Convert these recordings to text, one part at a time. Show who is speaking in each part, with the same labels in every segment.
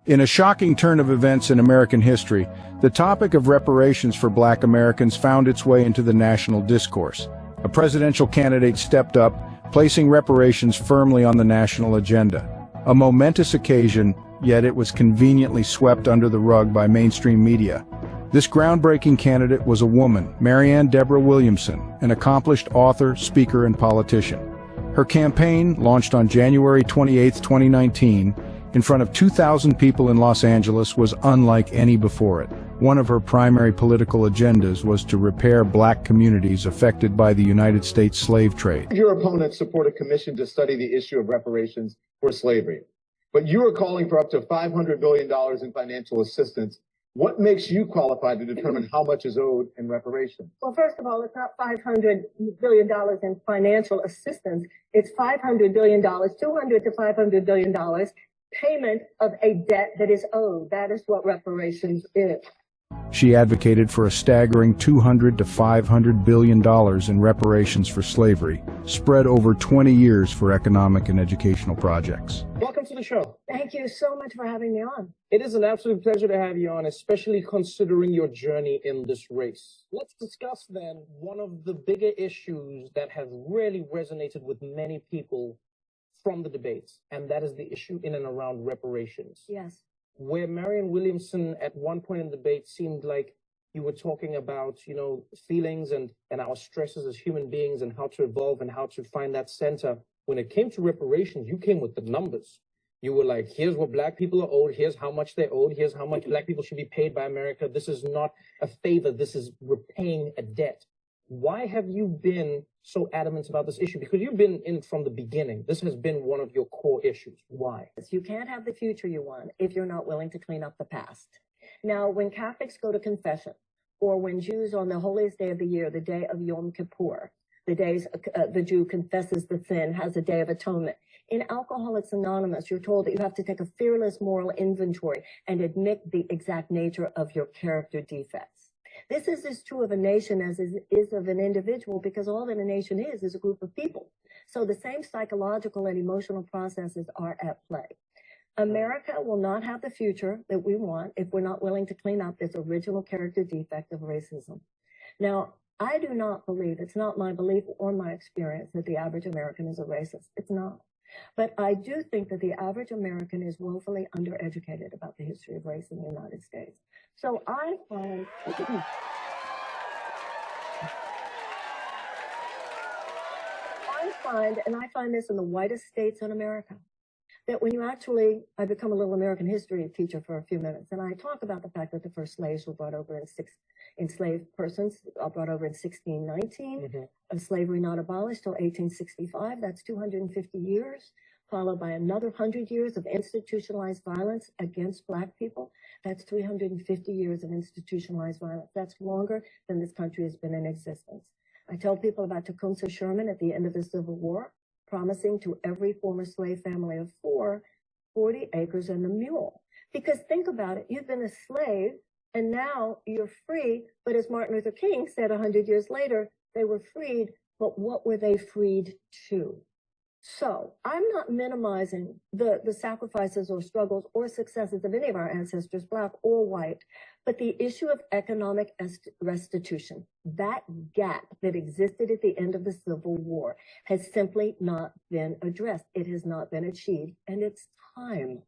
Speaker 1: In a shocking turn of events in American history, the topic of reparations for Black Americans found its way into the national discourse. A presidential candidate stepped up, placing reparations firmly on the national agenda. A momentous occasion, yet it was conveniently swept under the rug by mainstream media. This groundbreaking candidate was a woman, Marianne Deborah Williamson, an accomplished author, speaker, and politician. Her campaign, launched on January 28, 2019, in front of 2,000 people in Los Angeles, was unlike any before it. One of her primary political agendas was to repair Black communities affected by the United States slave trade.
Speaker 2: Your opponents support a commission to study the issue of reparations for slavery, but you are calling for up to $500 billion in financial assistance. What makes you qualified to determine how much is owed in reparations?
Speaker 3: Well, first of all, it's not $500 billion in financial assistance. It's $500 billion, $200 to $500 billion payment of a debt that is owed. That is what reparations is.
Speaker 1: She advocated for a staggering $200 to $500 billion in reparations for slavery, spread over 20 years for economic and educational projects.
Speaker 2: Welcome to the show.
Speaker 3: Thank you so much for having me on.
Speaker 4: It is an absolute pleasure to have you on, especially considering your journey in this race. Let's discuss then one of the bigger issues that has really resonated with many people from the debates, and that is the issue in and around reparations.
Speaker 3: Yes.
Speaker 4: Where Marianne Williamson at one point in the debate seemed like you were talking about, feelings and our stresses as human beings and how to evolve and how to find that center. When it came to reparations, you came with the numbers. You were like, here's what Black people are owed, here's how much they're owed, here's how much Black people should be paid by America. This is not a favor, this is repaying a debt. Why have you been so adamant about this issue? Because you've been in from the beginning. This has been one of your core issues. Why?
Speaker 3: You can't have the future you want if you're not willing to clean up the past. Now, when Catholics go to confession, or when Jews on the holiest day of the year, the day of Yom Kippur, the days the Jew confesses the sin, has a day of atonement. In Alcoholics Anonymous, you're told that you have to take a fearless moral inventory and admit the exact nature of your character defects. This is as true of a nation as it is of an individual, because all that a nation is a group of people. So the same psychological and emotional processes are at play. America will not have the future that we want if we're not willing to clean up this original character defect of racism. Now, I do not believe, it's not my belief or my experience, that the average American is a racist. It's not. But I do think that the average American is woefully undereducated about the history of race in the United States. So I find this in the whitest states in America, that when you actually, I become a little American history teacher for a few minutes, and I talk about the fact that the first slaves were brought over enslaved persons brought over in 1619, of slavery not abolished till 1865. That's 250 years, followed by another 100 years of institutionalized violence against Black people. That's 350 years of institutionalized violence. That's longer than this country has been in existence. I tell people about Tecumseh Sherman at the end of the Civil War, promising to every former slave family of 4, 40 acres and a mule. Because think about it, you've been a slave and now you're free. But as Martin Luther King said 100 years later, they were freed, but what were they freed to? So I'm not minimizing the sacrifices or struggles or successes of any of our ancestors, Black or white, but the issue of economic restitution, that gap that existed at the end of the Civil War, has simply not been addressed. It has not been achieved, and it's time.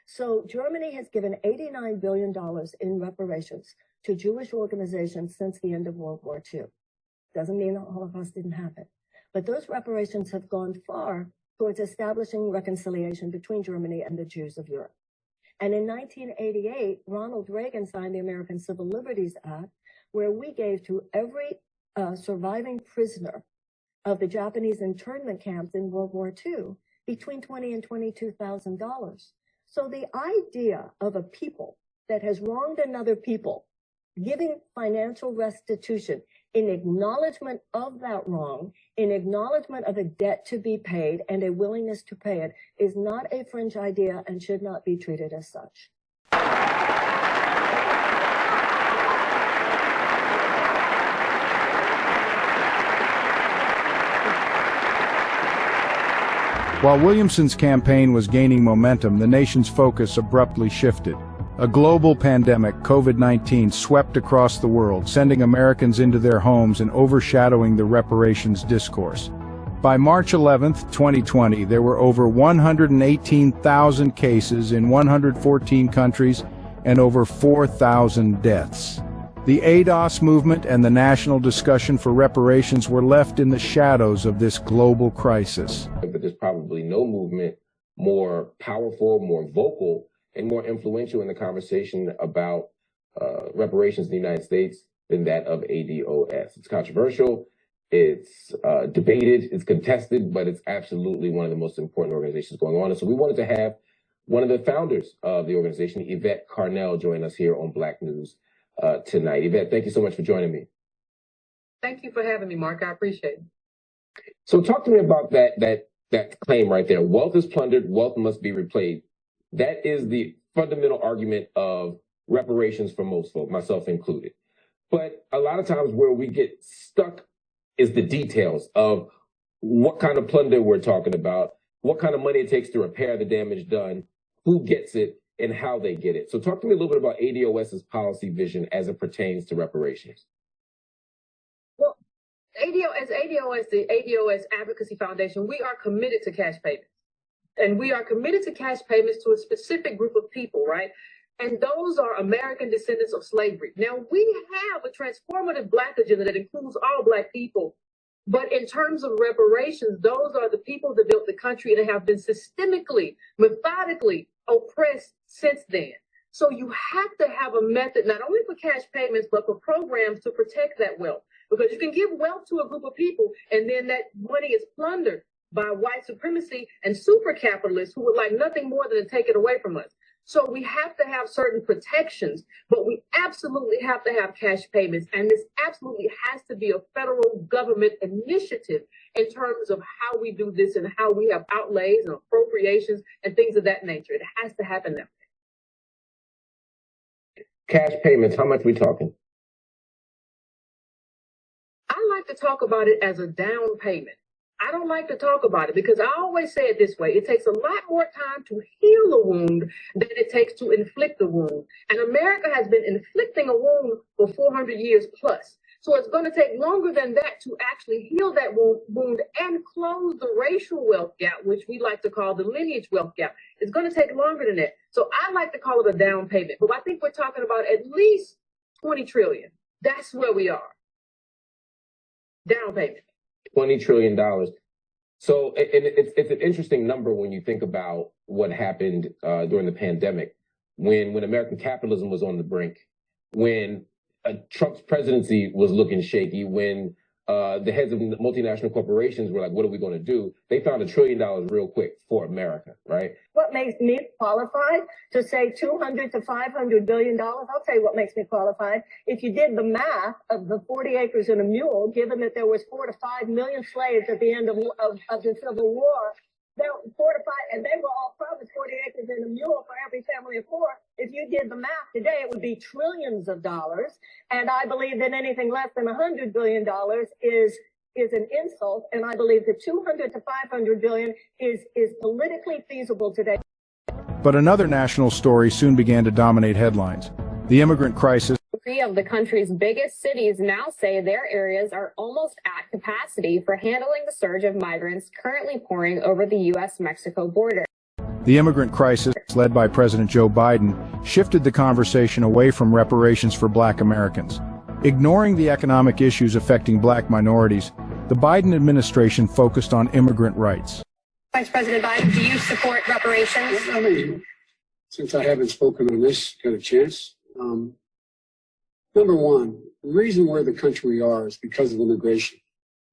Speaker 3: So Germany has given $89 billion in reparations to Jewish organizations since the end of World War II. Doesn't mean the Holocaust didn't happen. But those reparations have gone far towards establishing reconciliation between Germany and the Jews of Europe. And in 1988, Ronald Reagan signed the American Civil Liberties Act, where we gave to every surviving prisoner of the Japanese internment camps in World War II between $20,000 and $22,000. So the idea of a people that has wronged another people giving financial restitution in acknowledgement of that wrong, in acknowledgement of a debt to be paid and a willingness to pay it, is not a fringe idea and should not be treated as such.
Speaker 1: While Williamson's campaign was gaining momentum, the nation's focus abruptly shifted. A global pandemic, COVID-19, swept across the world, sending Americans into their homes and overshadowing the reparations discourse. By March 11, 2020, there were over 118,000 cases in 114 countries and over 4,000 deaths. The ADOS movement and the national discussion for reparations were left in the shadows of this global crisis.
Speaker 5: But there's probably no movement more powerful, more vocal, and more influential in the conversation about reparations in the United States than that of ADOS. It's controversial, it's debated, it's contested, but it's absolutely one of the most important organizations going on. And so we wanted to have one of the founders of the organization, Yvette Carnell, join us here on Black News tonight. Yvette, thank you so much for joining me.
Speaker 6: Thank you for having me, Mark. I appreciate it.
Speaker 5: So talk to me about that claim right there. Wealth is plundered, wealth must be repaid. That is the fundamental argument of reparations for most folks, myself included. But a lot of times where we get stuck is the details of what kind of plunder we're talking about, what kind of money it takes to repair the damage done, who gets it, and how they get it. So talk to me a little bit about ADOS's policy vision as it pertains to reparations.
Speaker 6: Well, ADOS, the ADOS Advocacy Foundation, we are committed to cash payments. And we are committed to cash payments to a specific group of people, right? And those are American descendants of slavery. Now, we have a transformative Black agenda that includes all Black people. But in terms of reparations, those are the people that built the country and have been systemically, methodically oppressed since then. So you have to have a method, not only for cash payments, but for programs to protect that wealth. Because you can give wealth to a group of people and then that money is plundered by white supremacy and super capitalists who would like nothing more than to take it away from us. So we have to have certain protections, but we absolutely have to have cash payments. And this absolutely has to be a federal government initiative in terms of how we do this and how we have outlays and appropriations and things of that nature. It has to happen that way.
Speaker 5: Cash payments, how much we talking?
Speaker 6: I like to talk about it as a down payment. I don't like to talk about it because I always say it this way. It takes a lot more time to heal a wound than it takes to inflict a wound. And America has been inflicting a wound for 400 years plus. So it's going to take longer than that to actually heal that wound and close the racial wealth gap, which we like to call the lineage wealth gap. It's going to take longer than that. So I like to call it a down payment. But I think we're talking about at least 20 trillion. That's where we are. Down payment.
Speaker 5: $20 trillion. So it's an interesting number when you think about what happened during the pandemic, when American capitalism was on the brink, when Trump's presidency was looking shaky, when the heads of multinational corporations were like, what are we going to do? They found $1 trillion real quick for America, right?
Speaker 3: What makes me qualified to say 200 to $500 billion? I'll tell you what makes me qualified. If you did the math of the 40 acres and a mule, given that there was 4 to 5 million slaves at the end of the Civil War, there were 4 to 5, and they were all promised 40 acres and a mule for every family of 4. If you did the math today, it would be trillions of dollars. And I believe that anything less than $100 billion is an insult. And I believe that 200 to 500 billion is politically feasible today.
Speaker 1: But another national story soon began to dominate headlines. The immigrant crisis.
Speaker 7: 3 of the country's biggest cities now say their areas are almost at capacity for handling the surge of migrants currently pouring over the U.S.-Mexico border.
Speaker 1: The immigrant crisis, led by President Joe Biden, shifted the conversation away from reparations for Black Americans. Ignoring the economic issues affecting Black minorities, the Biden administration focused on immigrant rights.
Speaker 7: Vice President Biden, do you support reparations?
Speaker 8: I mean, since I haven't spoken on this, got a chance. Number one, the reason we're the country we are is because of immigration.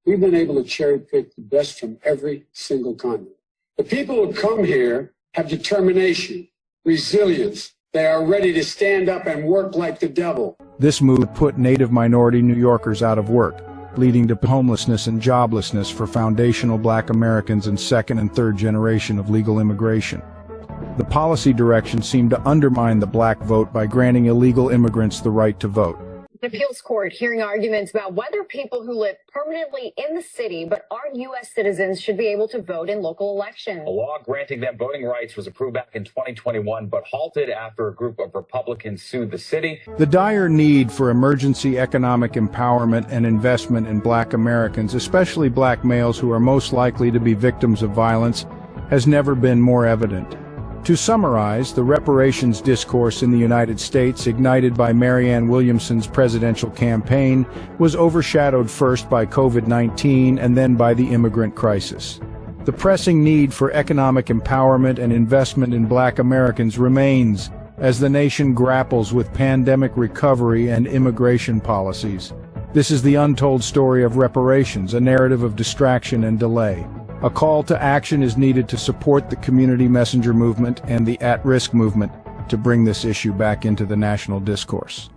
Speaker 8: We've been able to cherry pick the best from every single continent. The people who come here have determination, resilience. They are ready to stand up and work like the devil.
Speaker 1: This move put Native minority New Yorkers out of work, leading to homelessness and joblessness for foundational Black Americans and second and third generation of legal immigration. The policy direction seemed to undermine the Black vote by granting illegal immigrants the right to vote.
Speaker 7: Appeals court hearing arguments about whether people who live permanently in the city but aren't U.S. citizens should be able to vote in local elections.
Speaker 9: A law granting them voting rights was approved back in 2021, but halted after a group of Republicans sued the city.
Speaker 1: The dire need for emergency economic empowerment and investment in Black Americans, especially Black males who are most likely to be victims of violence, has never been more evident. To summarize, the reparations discourse in the United States, ignited by Marianne Williamson's presidential campaign, was overshadowed first by COVID-19 and then by the immigrant crisis. The pressing need for economic empowerment and investment in Black Americans remains as the nation grapples with pandemic recovery and immigration policies. This is the untold story of reparations, a narrative of distraction and delay. A call to action is needed to support the community messenger movement and the at-risk movement to bring this issue back into the national discourse.